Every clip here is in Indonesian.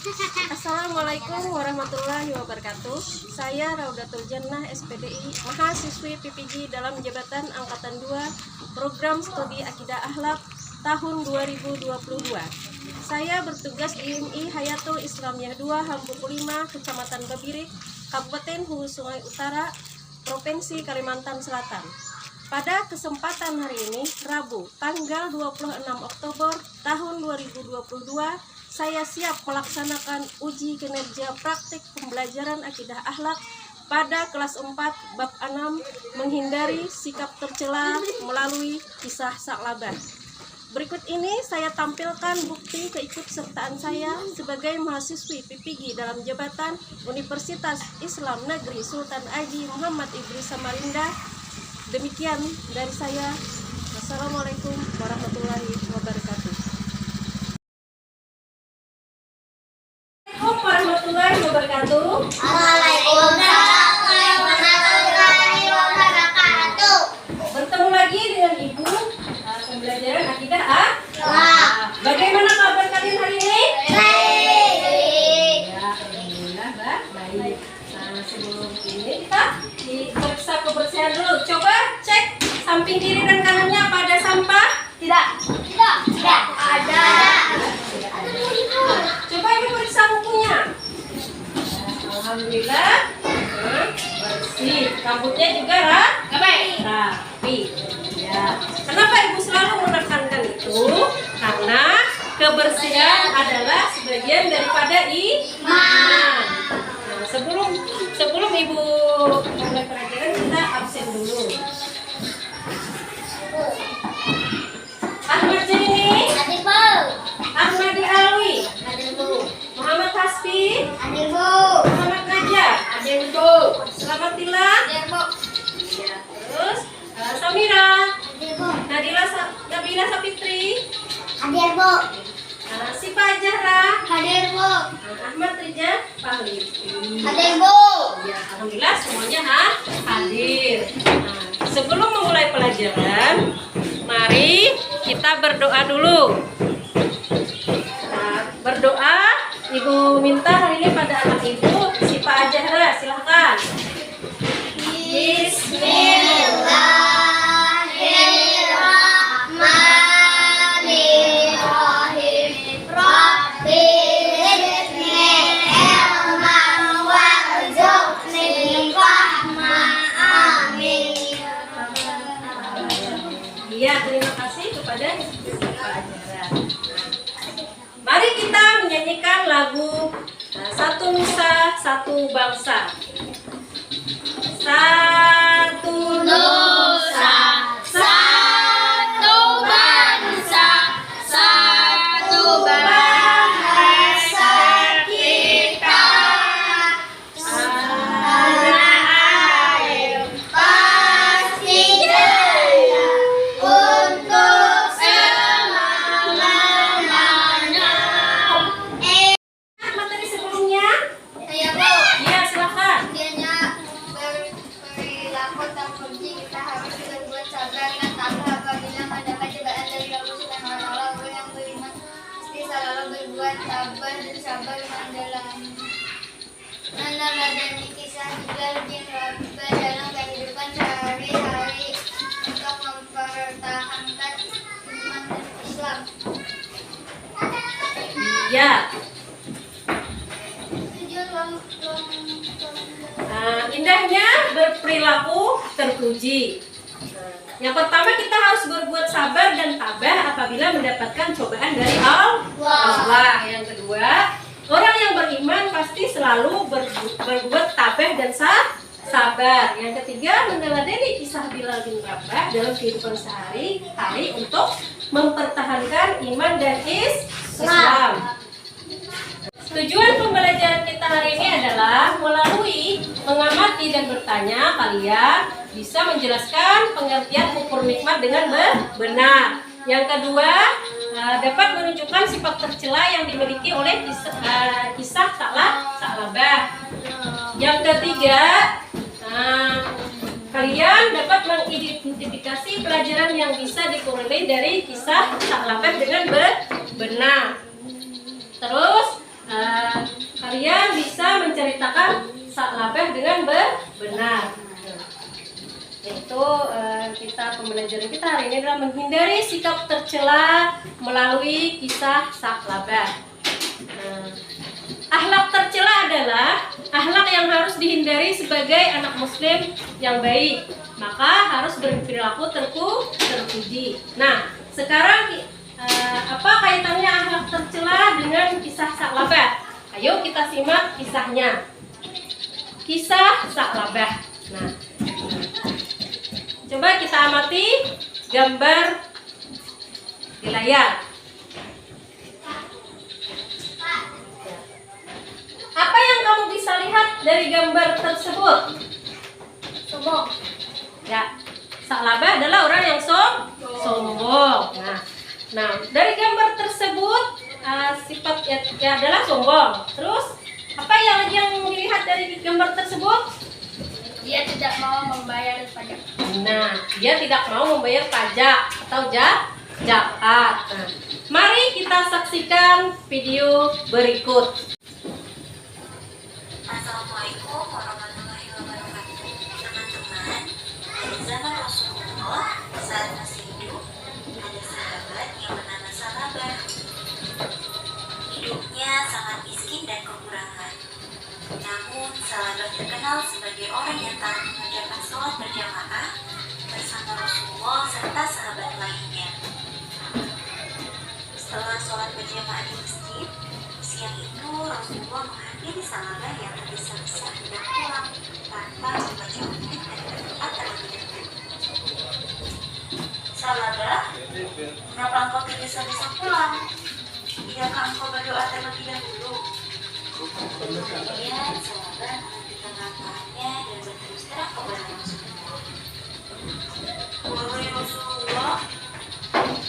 Assalamualaikum warahmatullahi wabarakatuh. Saya Raudatul Jannah SPDI, mahasiswi PPG dalam jabatan Angkatan 2 Program Studi Akidah Akhlak tahun 2022. Saya bertugas di IMI Hayatul Islamiyah 2 Hambuku 5, Kecamatan Babirik, Kabupaten Hulu Sungai Utara, Provinsi Kalimantan Selatan. Pada kesempatan hari ini, Rabu, tanggal 26 Oktober tahun 2022, saya siap melaksanakan uji kinerja praktik pembelajaran akidah akhlak pada kelas 4 bab 6, menghindari sikap tercela melalui kisah Sa'labah. Berikut ini saya tampilkan bukti keikutsertaan saya sebagai mahasiswi PPG dalam jabatan Universitas Islam Negeri Sultan Haji Muhammad Idris Samarinda. Demikian dari saya. Wassalamualaikum warahmatullahi wabarakatuh. Assalamualaikum warahmatullahi wabarakatuh. Waalaikumsalam warahmatullahi wabarakatuh. Bertemu lagi dengan Ibu pembelajaran akidah akhlak. Bagaimana kabar kalian hari ini? Baik. Ya, alhamdulillah baik. Nah, sebelum ini kita diperiksa kebersihan dulu. Coba cek samping kiri dan kanannya apa ada sampah? Tidak ada. Coba Ibu periksa bukunya. Alhamdulillah bersih. Rambutnya juga rapi. Ya. Kenapa Ibu selalu menekankan itu? Karena kebersihan adalah sebagian daripada iman. Nah, sebelum Ibu mulai pelajaran, kita absen dulu. Ahmad Jaini, Ahmadi Alwi, Muhammad Hasbi, Muhammad Najah, Selamat Tilah, ya, terus Samira, Nabila Sapitri, Sipa Zahra, Ahmad Rija Fahli. Ya, alhamdulillah semuanya hadir. Nah, sebelum memulai pelajaran, mari kita berdoa dulu. Nah, berdoa, Ibu minta hari ini pada anak Ibu, Sipa Zahra, silahkan. Bismillahirrahmanirrahim. Rabbi zidni ilman warzuqni fahma. Amin. Iya, terima kasih kepada Sipa Zahra. Mari kita menyanyikan lagu Satu Nusa, Satu Bangsa. Satu Nusa, satu bangsa, satu bahasa kita. Tanah air pasti jaya untuk selama-lamanya. materi sebelumnya? Saya Bu, Iya, silakan. dianya berperilaku terpuji, kita harus berbuat sabar dan tabah apabila mendapat cobaan dari Allah Subhanahu wa Ta'ala. Orang yang beriman mesti selalu berbuat tabah dan sabar meneladani kisah Bilal bin Rabah dalam kehidupan sehari-hari untuk mempertahankan iman dan Islam. Iya. Tujuan Indahnya berperilaku terpuji. Yang pertama, kita harus berbuat sabar dan tabah apabila mendapatkan cobaan dari Allah. Yang kedua, orang yang beriman pasti selalu berbuat tabah dan sabar. Yang ketiga, meneladani kisah Bilal bin Rabah dalam kehidupan sehari-hari untuk mempertahankan iman dan Islam. Tujuan pembelajaran kita hari ini adalah melalui mengamati dan bertanya, kalian bisa menjelaskan pengertian ukur nikmat dengan benar. Yang kedua, dapat menunjukkan sifat tercela yang dimiliki oleh kisah Sa'labah. Yang ketiga, kalian dapat mengidentifikasi pelajaran yang bisa diperoleh dari kisah Sa'labah dengan benar. Terus kalian bisa menceritakan salabah dengan benar. Itu kita pembelajaran kita hari ini adalah menghindari sikap tercela melalui kisah salabah. Akhlak tercela adalah akhlak yang harus dihindari sebagai anak muslim yang baik. Maka harus berperilaku terpuji. Nah, sekarang apa kaitannya akhlak tercela dengan kisah salabah? Ayo kita simak kisahnya. Kisah salabah. Nah, coba kita amati gambar di layar. Apa yang kamu bisa lihat dari gambar tersebut? Sombong. Ya, salabah adalah orang yang sombong. Nah, dari gambar tersebut sifat ya adalah sombong. Terus apa yang dilihat dari gambar tersebut? Dia tidak mau membayar pajak. Nah, dia tidak mau membayar pajak atau zakat. Nah, mari kita saksikan video berikut. Assalamualaikum warahmatullahi wabarakatuh. Teman-teman, pada zaman Rasulullah saat masih hidup, ada sahabat yang bernama Salabah. Hidupnya sangat miskin dan kekurangan. Namun, Salabah terkenal sebagai orang yang taat mengerjakan sholat berjamaah bersama Rasulullah serta sahabat lainnya. Setelah sholat berjamaah di masjid, siang itu Rasulullah menghampiri Salabah yang tergesa-gesa hendak pulang tanpa membaca wudhu dan berdoa terlebih dahulu. Salabah, kenapa engkau tergesa-gesa pulang? Tidakkah engkau berdoa terlebih dahulu? Kemudian Salabah menghentikan langkahnya dan berterus terang kepada Rasulullah. Wahai Rasulullah,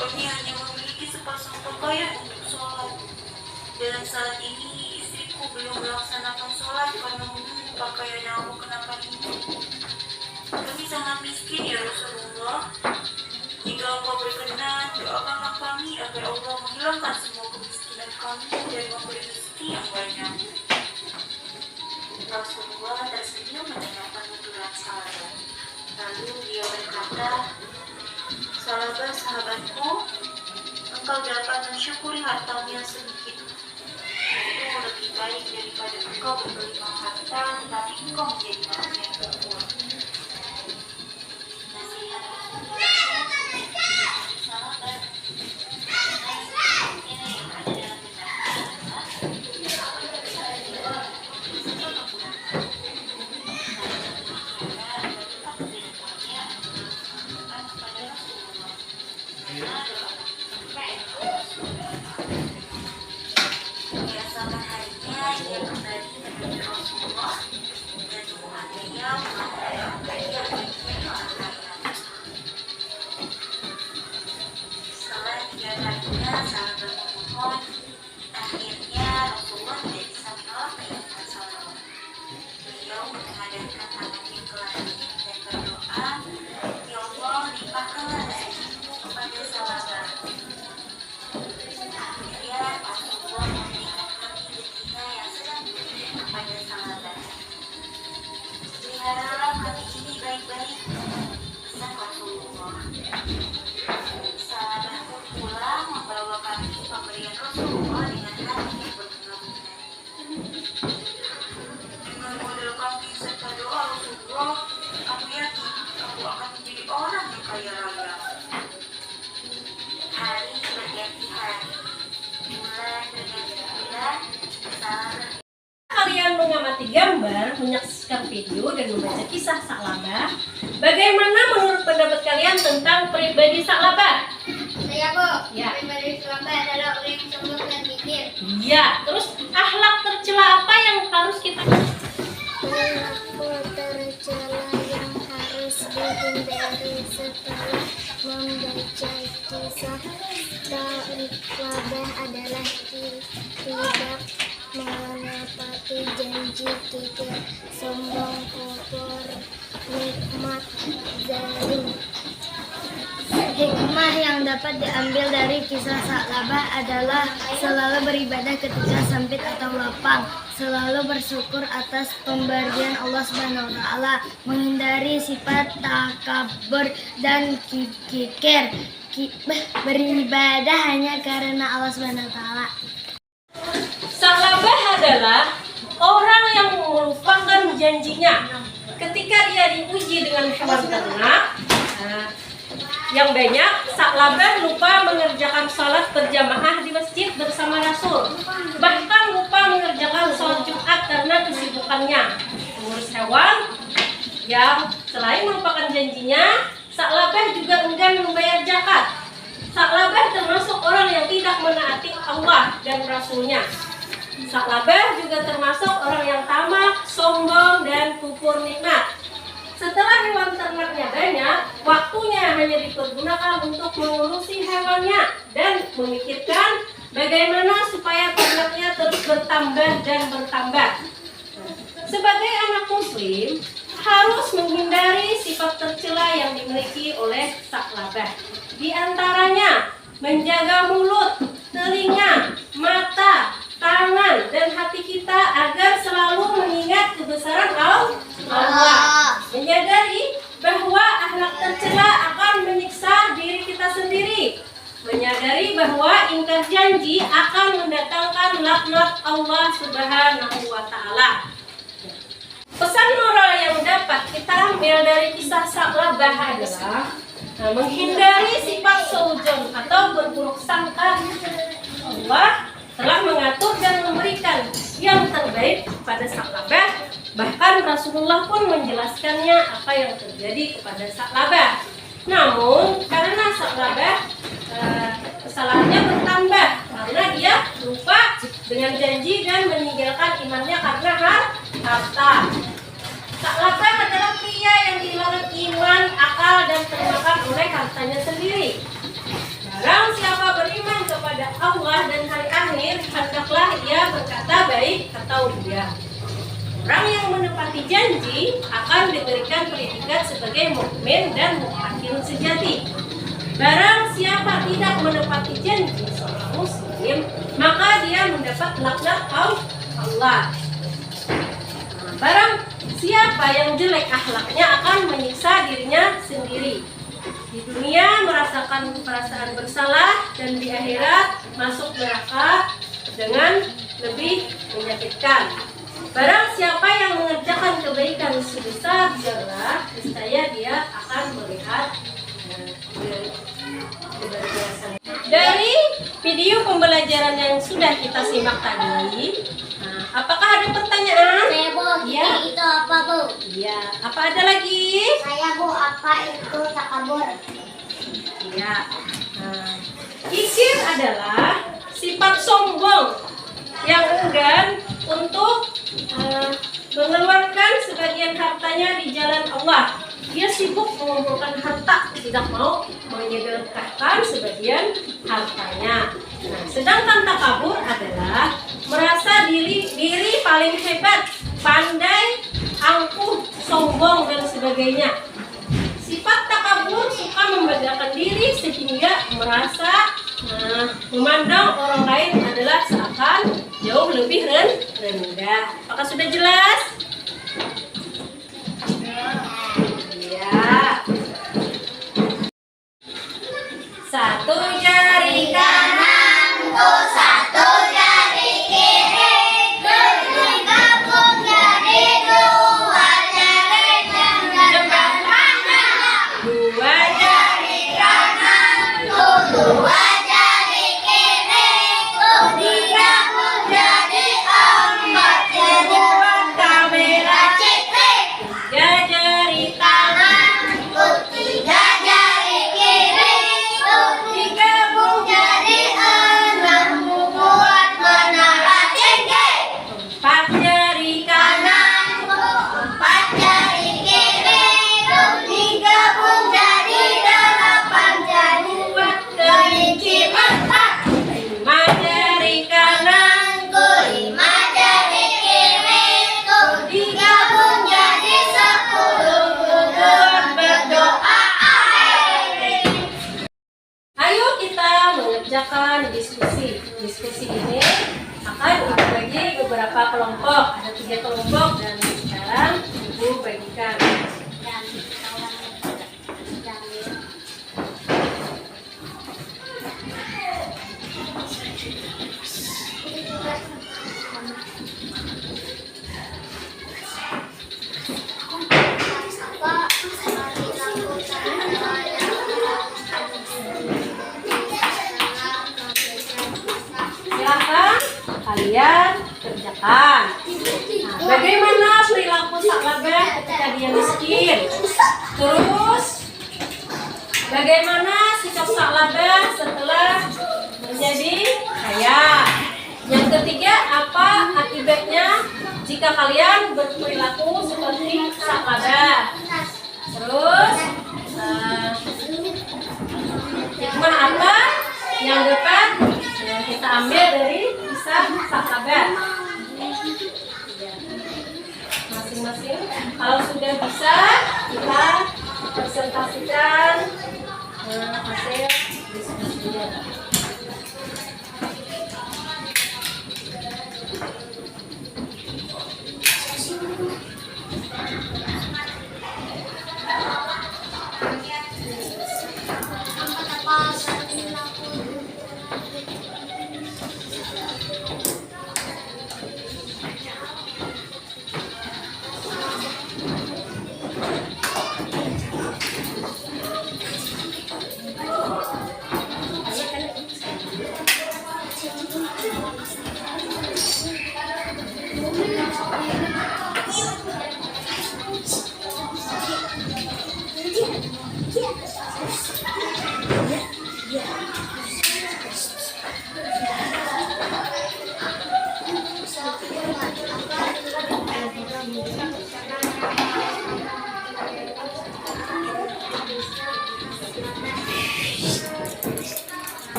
kami hanya memiliki sepasang pakaian untuk sholat. Dan saat ini istriku belum melaksanakan sholat karena menunggu pakaian yang aku kenakan ini. Kami sangat miskin ya Rasulullah. Jika engkau berkenan, doakanlah kami agar Allah menghilangkan semua kemiskinan kami dan memberi rezeki yang banyak. Rasulullah tersenyum mendengarkan tuturan Salabah. Lalu dia berkata, Salabah sahabatku, engkau dapat mensyukuri hartamu yang sedikit. Itu lebih baik daripada engkau bergelimang harta, tapi engkau menjadi orang yang berbuat. Nasihat Salabah. Yang ada dalam keesokan harinya ia kembali menemui Rasulullah dan memohon beliau mengatakan beliau menjadi orang kaya. Setelah 3 kalinya Salabah memohon, akhirnya Rasulullah tidak bisa menolak permintaan Salabah. Beliau menghadapkan tangannya ke langit dan berdoa, Ya Allah, limpahkanlah rezekimu kepada Salabah. Kemudian Rasulullah memberikan kami betina yang sedang diberikan kepada Salabah. Peliharalah kami ini baik-baik, pesan Rasulullah. Salabah pun pulang membawa kami pemberian Rasulullah dengan hati yang berbunga-bunga. Dengan modal kami serta doa Rasulullah, aku yakin aku akan menjadi orang yang kaya raya. Hari berganti hari, bulan berganti bulan, Salabah. Kalian mengamati gambar, menyaksikan video dan membaca kisah Salabah. Bagaimana menurut pendapat kalian tentang pribadi Salabah? Saya Bu, Ya. pribadi Salabah adalah orang yang sombong dan mikir. Iya, terus akhlak tercela apa yang harus kita Perilaku tercela yang harus dihindari setelah membaca kisah Salabah adalah tidak menepati janji, tidak sombong, kufur, nikmat, zalim. Hikmah yang dapat diambil dari kisah Sa'labah adalah selalu beribadah ketika sempit atau lapang, selalu bersyukur atas pemberian Allah Subhanahu wa taala, menghindari sifat takabur dan kikir, beribadah hanya karena Allah Subhanahu wa taala. Sa'labah adalah orang yang melupakan janjinya ketika dia diuji dengan hewan ternak yang banyak. Sa'labah lupa mengerjakan sholat berjamaah di masjid bersama Rasul, bahkan lupa mengerjakan sholat Jumat karena kesibukannya mengurus hewan. Yang selain melupakan janjinya, Sa'labah juga enggan membayar zakat. Sa'labah termasuk orang yang tidak menaati Allah dan Rasulnya. Sa'labah juga termasuk orang yang tamak, sombong, dan kufur nikmat. Setelah hewan ternaknya banyak, waktunya hanya dipergunakan untuk mengurusi hewannya dan memikirkan bagaimana supaya ternaknya terus bertambah dan bertambah. Sebagai anak muslim, harus menghindari sifat tercela yang dimiliki oleh Sa'labah. Di antaranya, menjaga mulut, telinga, mata, tangan, dan hati kita agar selalu mengingat kebesaran Allah. Menyadari bahwa akhlak tercela akan menyiksa diri kita sendiri. Menyadari bahwa ingkar janji akan mendatangkan laknat Allah Subhanahu wa taala. Pesan moral yang dapat kita ambil dari kisah Sa'labah adalah menghindari sifat suudzon atau berburuk sangka. Allah telah mengatur dan memberikan yang terbaik pada Sa'labah. Bahkan Rasulullah pun menjelaskannya apa yang terjadi kepada Sa'labah. Namun karena Sa'labah kesalahannya bertambah karena dia lupa dengan janji dan meninggalkan imannya karena harta. Sa'labah adalah pria yang kehilangan iman, akal, dan termakan oleh hartanya sendiri. Barang siapa beriman kepada Allah dan hari akhir, hendaklah ia berkata baik atau dia. Orang yang menepati janji akan diberikan predikat sebagai mukmin dan muttaqin sejati. Barang siapa tidak menepati janji seorang muslim, maka dia mendapat laknat Allah. Barang siapa yang jelek akhlaknya akan menyiksa dirinya sendiri. Di dunia merasakan perasaan bersalah dan di akhirat masuk neraka dengan lebih menyakitkan. Barang siapa yang mengerjakan kebaikan sebesar zarah, niscaya dia akan melihat keberjelasan. Dari video pembelajaran yang sudah kita simak tadi, apakah ada pertanyaan? Saya Bu, Ya. itu apa Bu? Iya. Apa ada lagi? Saya Bu, apa itu takabur? Ya. Kikir adalah sifat sombong yang enggan untuk mengeluarkan sebagian hartanya di jalan Allah. Dia sibuk mengumpulkan harta, tidak mau menyedekahkan sebagian hartanya. Nah, sedangkan takabur adalah merasa diri paling hebat, pandai, angkuh, sombong, dan sebagainya. Sifat takabur suka membanggakan diri sehingga merasa memandang orang lain adalah seakan jauh lebih rendah. Apakah sudah jelas? Ya. Satu jari kanan, Satu jari kiri, gabung jadi dua jari jembat dua jari kanan, dua jari kiri, digabung jadi empat jari. buat kamera Cipik, tiga jari tangan tiga jari kiri, tiga diskusi ini akan dibagi beberapa kelompok. Ada 3 kelompok dan sekarang Ibu bagikan. Silahkan kalian kerjakan. Nah, bagaimana perilaku Saklabah ketika dia miskin? Terus bagaimana sikap Saklabah setelah menjadi kaya? Yang ketiga, apa akibatnya jika kalian berperilaku seperti Saklabah? Terus hikmah apa yang dapat kita ambil dari kisah Saklabah? Masing-masing kalau sudah bisa kita presentasikan hasil diskusinya.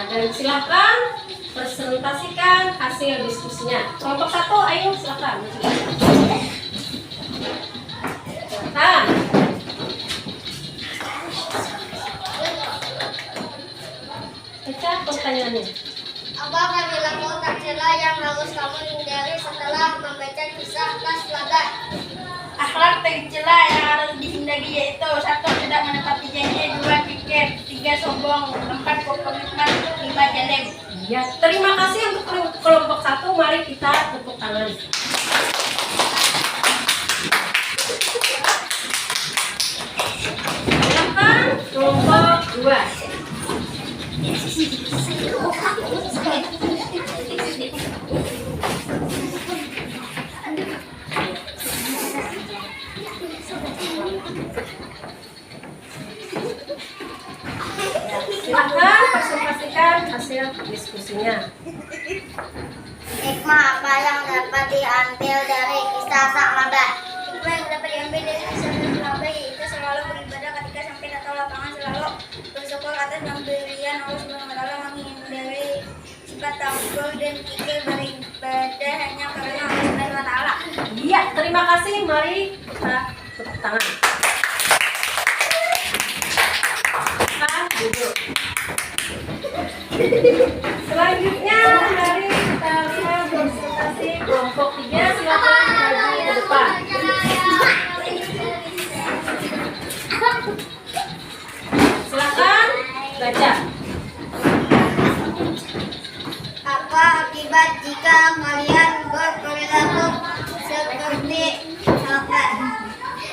Dan silakan presentasikan hasil diskusinya. Kelompok 1, ayo silakan. Silakan. Baca pertanyaannya. Apa perilaku tercela yang harus kamu hindari setelah membaca kisah Saklabah? Akhlak tercela yang harus dihindari yaitu 1. Tidak menepati janji, 2. Pikir, 3. Sombong, 4. Komitmen, 5. Jalim. Ya, terima kasih untuk kelompok 1. Mari kita tepuk tangan. Silakan kelompok 2. Silakan presentasikan hasil diskusinya. Hikmah apa yang dapat diambil dari kisah Saklabah? Hikmah yang dapat diambil dari kisah Saklabah yaitu selalu beribadah ketika sempit atau lapangan, selalu bersyukur atas pemberian Allah Subhanahu wa Ta'ala, menghindari sifat tampil dan kikir, beribadah hanya karena Allah Subhanahu wa Ta'ala. Iya, terima kasih. Mari kita tepuk tangan. Duduk. Selanjutnya mari kita lihat presentasi kelompok 3. Silakan maju ke depan. Silakan baca. Apa akibat jika kalian berperilaku seperti Saklabah?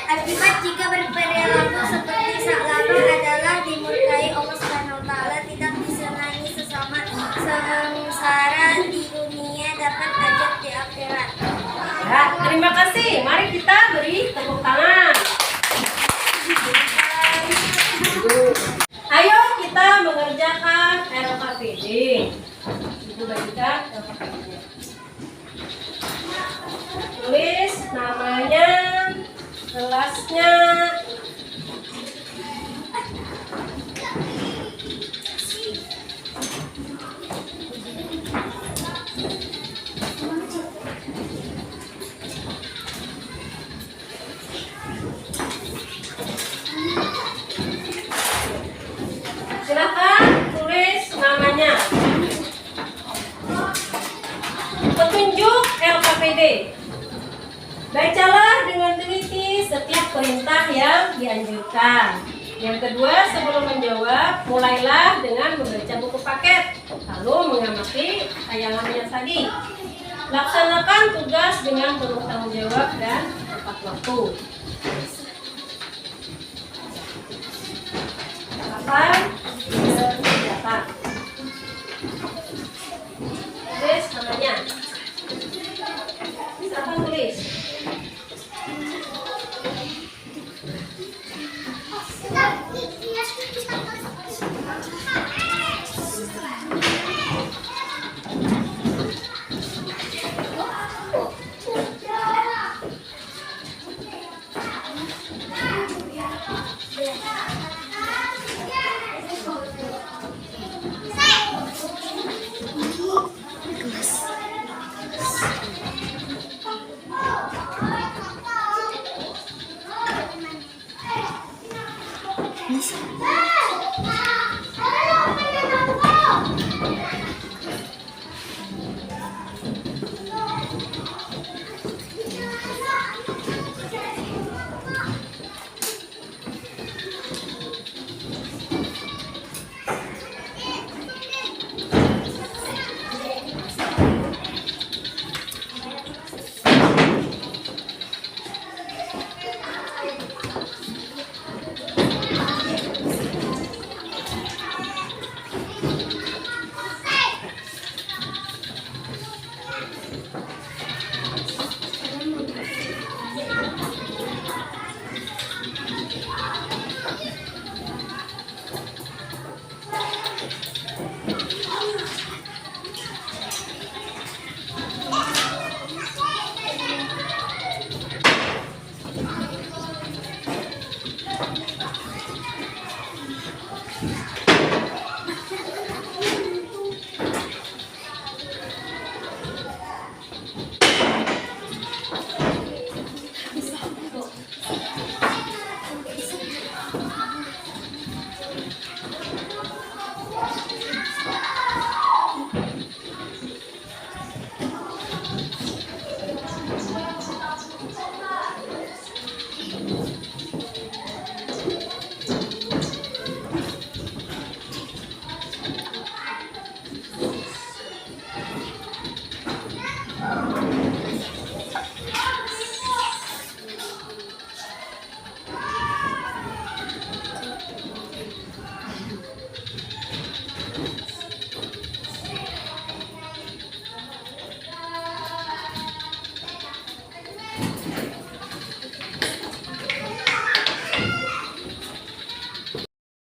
Akibat jika berperilaku seperti Saklabah adalah dimurkai Allah Subhanahu wa Ta'ala, tidak disenangi sesama, sengsara di dunia, dapat ajab di akhirat. Ya, terima kasih. Mari kita beri tepuk tangan. Ayo kita mengerjakan LKPD. Ibu bagikan LKPD-nya. Tulis namanya, kelasnya, Bacalah dengan teliti setiap perintah yang dianjurkan. Yang kedua, sebelum menjawab, mulailah dengan membaca buku paket, lalu mengamati tayangannya tadi. Laksanakan tugas dengan penuh tanggung jawab dan tepat waktu. Kapan? Senjata. Tulis namanya. Silakan tulis.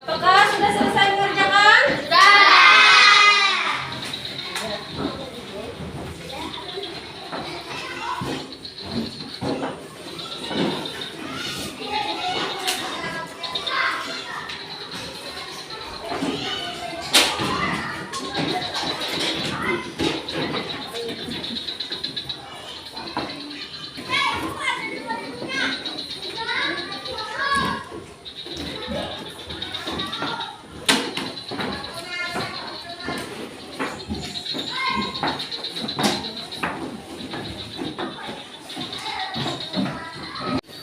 Apakah sudah selesai mengerjakan?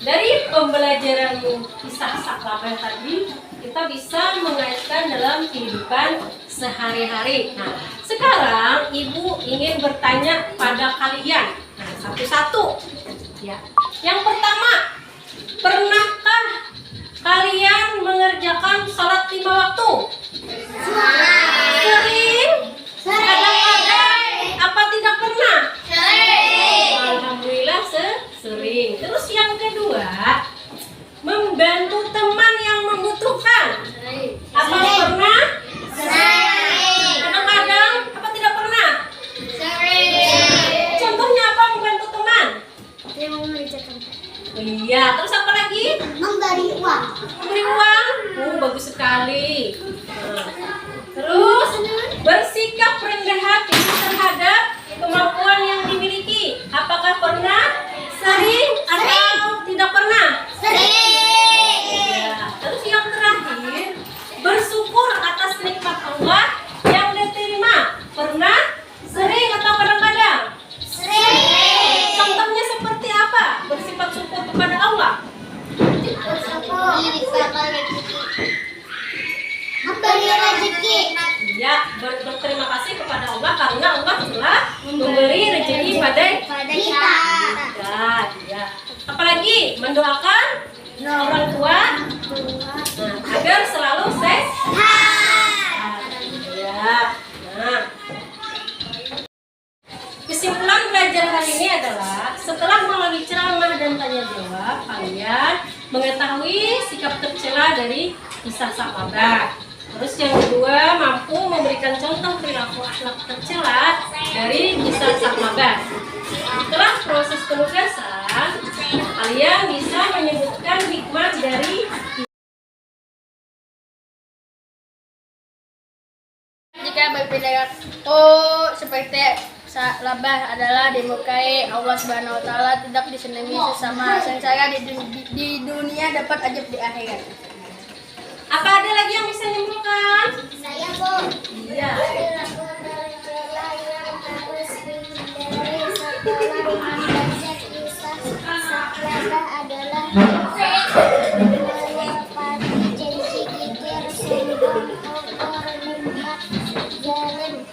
Dari pembelajaran kisah Saklaba tadi, kita bisa mengaitkan dalam kehidupan sehari-hari. Nah, sekarang Ibu ingin bertanya pada kalian. Nah, satu-satu. Ya. Yang pertama, pernahkah kalian mengerjakan sholat 5 waktu? Sering? Kadang-kadang? Apa tidak pernah? Alhamdulillah sering. Terus yang kedua, membantu teman yang membutuhkan. Apa pernah? Kadang-kadang? Apa tidak pernah? Contohnya apa membantu teman? Iya, terus apa lagi? Memberi uang. Memberi uang? Bagus sekali. beri rezeki. Ya, berterima kasih kepada Allah karena Allah telah memberi rezeki pada Kita. ya. Apalagi mendoakan orang tua agar selalu sehat. Ya. Nah, kesimpulan belajar hari ini adalah setelah melalui ceramah dan tanya jawab, kalian mengetahui sikap tercela dari kisah sahabat. Terus yang kedua, mampu memberikan contoh perilaku akhlak tercela dari kisah sahabat. Setelah proses penugasan, kalian bisa menyebutkan hikmah dari Jika berpindah seperti labah adalah dimukai Allah Subhanahu wa taala, tidak disenangi sesama, sengsara di dunia dapat ajab di akhirat. apa ada lagi yang bisa menyimpulkan? Saya Bu. Iya. Perilaku tercela yang harus dihindari setelah membaca kisah saklabah adalah menepati janji, kikir, sombong, kotor, nikmat, zalim.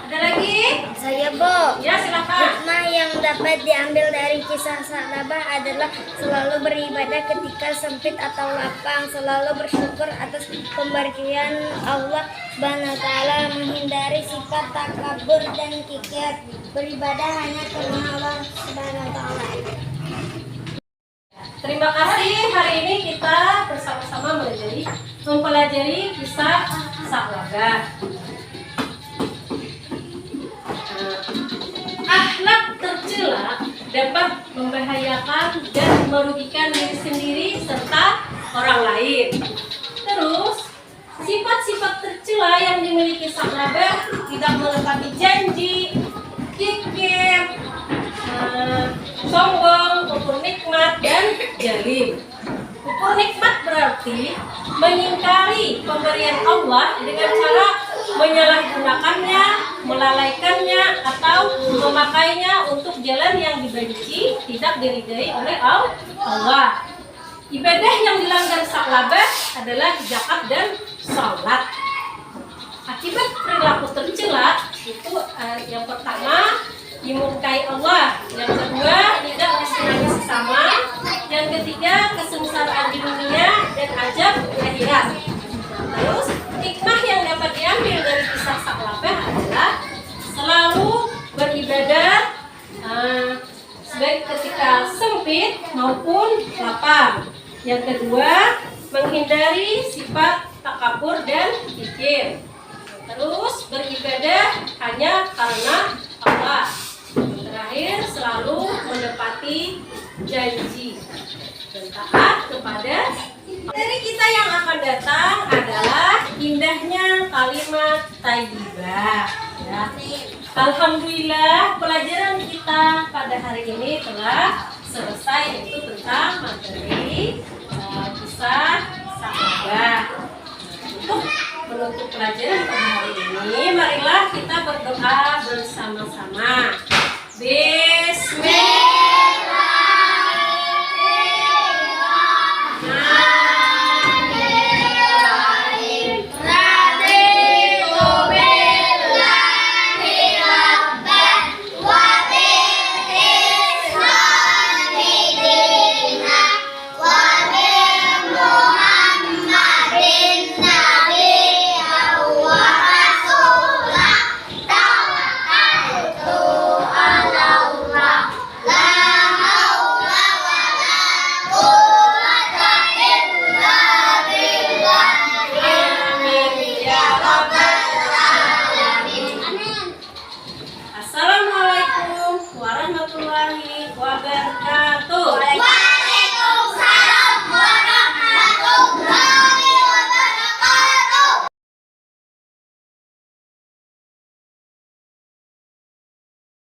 Ada lagi? Saya Bu. Ya, silakan. Hikmah yang dapat diambil dari kisah sahabat adalah selalu beribadah ketika sempit atau lapang, selalu bersyukur atas pemberian Allah Subhanahu wa taala, menghindari sifat takabur dan kikir, beribadah hanya karena Allah Subhanahu wa taala. Terima kasih, hari ini kita bersama-sama mempelajari kisah sahabat. Akhlak tercela dapat membahayakan dan merugikan diri sendiri serta orang lain. Terus, sifat-sifat tercela yang dimiliki sahabat tidak menepati janji, kikir, sombong, kufur nikmat, dan zalim. Kufur nikmat berarti mengingkari pemberian Allah dengan cara menyalahgunakannya, melalaikannya, atau memakainya untuk jalan yang dibenci, tidak diridai oleh Allah. Ibadah yang dilanggar sahabat adalah zakat dan sholat. Akibat perilaku tercela itu yang pertama dimurkai Allah, yang kedua tidak disenangi sesama, yang ketiga kesengsaraan di dunia dan ajab di akhirat. Terus hikmah yang dapat diambil dari kisah sahabat adalah selalu beribadah baik ketika sempit maupun lapang. Yang kedua, menghindari sifat takabur dan kikir. Terus beribadah hanya karena Allah. Terakhir, selalu menepati janji dan taat kepada. Dari kita yang akan datang adalah indahnya kalimat thayyibah. Ya. Alhamdulillah, pelajaran kita pada hari ini telah selesai, yaitu tentang materi kisah sahabat. Untuk menutup pelajaran pada hari ini, marilah kita berdoa bersama-sama.